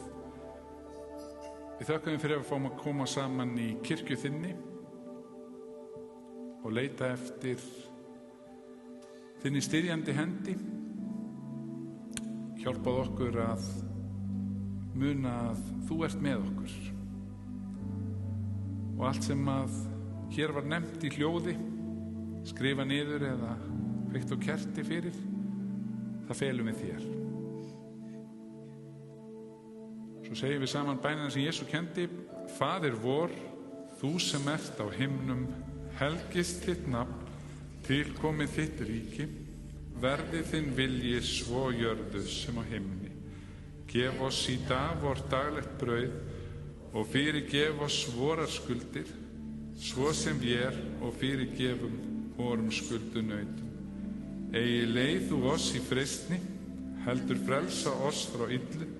A: við þökkum fyrir að við fáum að koma saman í kirkju þinni og leita eftir þinni styrjandi hendi. Hjálpað okkur að muna að þú ert með okkur. Og allt sem að hér var nefnt í hljóði, skrifa niður eða kveikt á kerti fyrir, það felum við þér. Svo segjum við saman bænina sem Jesú kendi: Faðir vor, þú sem ert á himnum, helgist þitt nafn, tilkomið þitt ríki, verði þinn vilji svo á jörðu sem á himni. Gef oss í dag vort daglegt brauð og fyrirgef oss vorar skuldir, svo sem vér og fyrirgefum vorum skuldunautum. Eigi leið þú oss í freistni, heldur frelsa oss frá illu,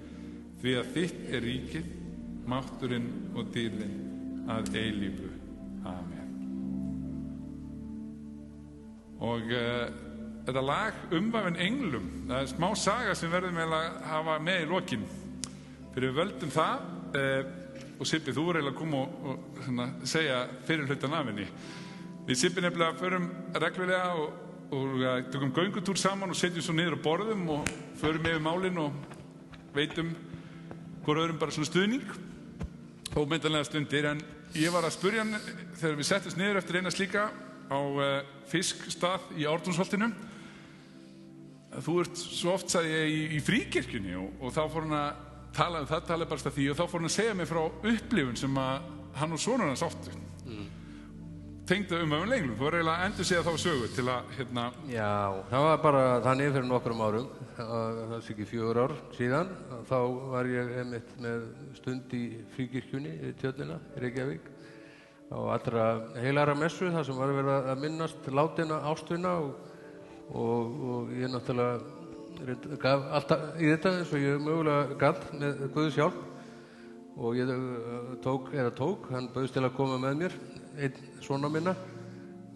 A: því að þitt ríkið, mátturinn og dýrðin að eilífu. Amen. Og þetta lag Umvafin englum, það smá saga sem verðum að hafa með í lokin. Fyrir við völdum það, og Sibbi, þú voru að koma og segja fyrir hlutan af henni. Við Sibbi nefnilega förum reglulega og tökum göngutúr saman og setjum svo niður á borðum og förum yfir málin og veitum hvor öðrum bara svona stuðning og myndanlega stundir. En ég var að spurja hann þegar við settumst niður eftir eina slíka á fiskstað í Ártúnsholtinu. Þú ert svo oft, sagði ég, í fríkirkjunni og þá fór hann að tala það talaði bara stað því og þá fór hann að segja mig frá upplifun sem að hann og sonur hans áttu. Tengdu Umvafin englum. Þú var eiginlega að endur segja þá sögu til að
D: Já, það var bara þannig fyrir nokkrum árum, það er ekki 4 ár síðan, þá var ég einmitt með stund í fríkirkjunni í Tjörnina í Reykjavík á allra heilagra messu, þar sem var verið að minnast látinna ástvina og ég náttúrulega gaf alltaf í þetta eins og ég mögulega gat með Guðs hjálp og ég tók, hann bauðst til að koma með mér, einn svona minna.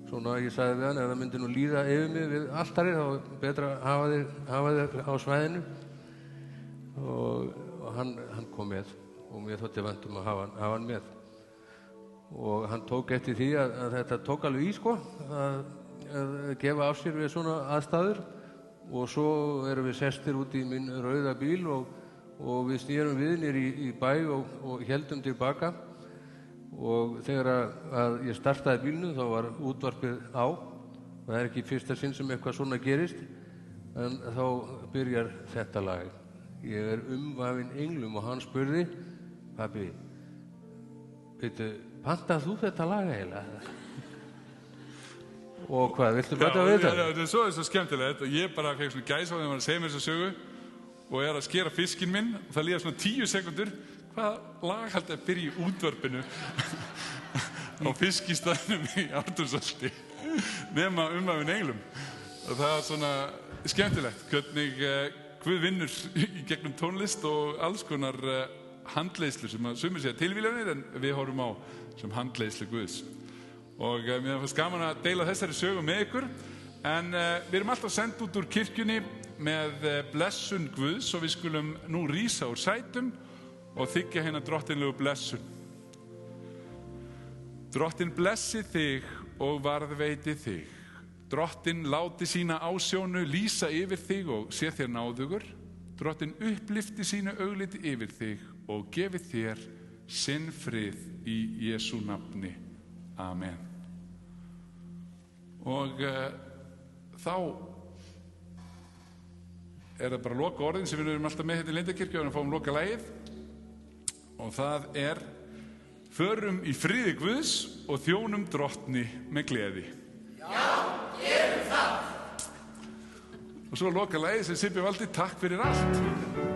D: Svona ég sagði við hann, ef það myndi nú líða yfir mig við altarið, þá er betra að hafa þig á svæðinu. Og hann kom með og mér þótti vænt að hafa hann með. Og hann tók eftir því að þetta tók alveg í, sko, að gefa af sér við svona aðstæður. Og svo erum við sestir út í minn rauða bíl og við snérum við niður í bæ og héldum tilbaka. Og þegar að ég startaði bílnum þá var útvarpið á. Það er ekki fyrsta sinn sem eitthvað svona gerist, en þá byrjar þetta lag. Ég er umvafin englum og hann spurði: Pabbi, pantað þú þetta lag eiginlega? Og hvað, viltu bæta við þetta?
A: Já, þetta er svo skemmtilegt og ég bara fekk svona gæsa á þegar maður segir mér þessa sögu og er að skera fiskinn minn og það líða svona 10 sekundur. Hvað lag haldið að byrja í útvarpinu á fiskistæðinum í Ártúnsholti nema Umvafin englum? Og það er svona skemmtilegt hvernig Guð vinnur í gegnum tónlist og alls konar handleiðslu sem að sumir segja tilvíljanir en við horfum á sem handleiðslu Guðs. Og mér fannst gaman að deila þessari sögu með ykkur, en við erum alltaf send út úr kirkjunni með blessun Guðs og við skulum nú rísa úr sætum og þiggja hérna drottinlegu blessun. Drottin blessi þig og varðveiti þig. Drottin láti sína ásjónu lýsa yfir þig og sé þér náðugur. Drottin upplifti sínu augliti yfir þig og gefi þér sinn frið í Jesú nafni. Amen. Og þá er það bara loka orðin sem við erum alltaf með hérna í Lindakirkju og við fáum loka lagið. Og það er: Förum í friði Guðs og þjónum drottni með gleði.
B: Já, gerum það.
A: Og svo loka lagið sem Sibbi valdi: Takk fyrir allt.